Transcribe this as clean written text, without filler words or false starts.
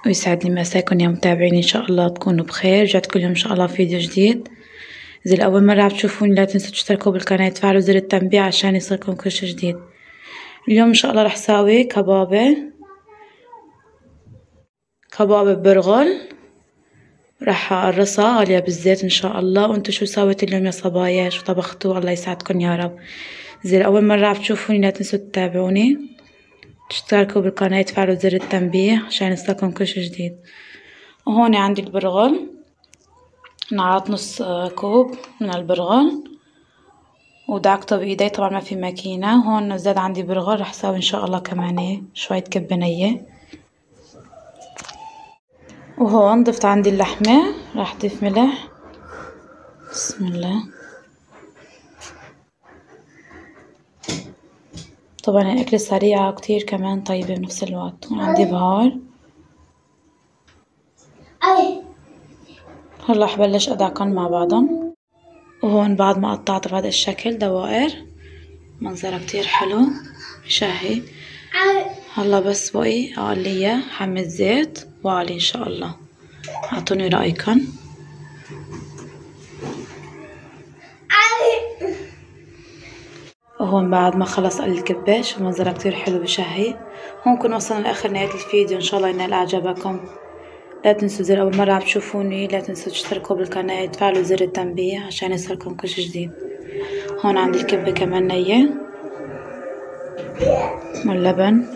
ويسعد لي مساكن يا متابعيني. ان شاء الله تكونوا بخير. رجعت كل يوم ان شاء الله فيديو جديد. اذا اول مره عم تشوفوني لا تنسوا تشتركوا بالقناه وتفعلوا زر التنبيه عشان يصلكم كل شي جديد. اليوم ان شاء الله رح ساوي كبابه برغل، رح اقرصها غالية بالزيت ان شاء الله. وانتو شو سويت اليوم يا صبايا؟ شو طبختوا؟ الله يسعدكم يا رب. اذا اول مره عم تشوفوني لا تنسوا تتابعوني، تشتركوا بالقناة وتفعلوا زر التنبيه عشان يصلكم كل شي جديد. وهون عندي البرغل، نعرض نص كوب من البرغل ودعكته بايدي، طبعا ما في ماكينة. هون زاد عندي برغل، رح سوي ان شاء الله كمان شوية كبة نية. وهون ضفت عندي اللحمة، راح اضيف ملح. بسم الله. طبعا الأكلة سريعة وكتير كمان طيبة بنفس الوقت. وعندي بهار. هلا حبلش أدعكن مع بعضن. وهون بعد ما قطعت بهذا الشكل دوائر، منظرها كتير حلو بشهي. هلا بس بقي أقليها حمة زيت وأقلي إن شاء الله. أعطوني رأيكن. وهون بعد ما خلص قلي الكبة، شو منظرها كتير حلو بشهي. هون كنا وصلنا لآخر نهاية الفيديو، إن شاء الله ينال إعجابكم. لا تنسوا إذا أول مرة عم تشوفوني لا تنسوا تشتركوا بالقناة وتفعلوا زر التنبيه عشان يصلكم كل شي جديد. هون عندي الكبة كمان نية واللبن.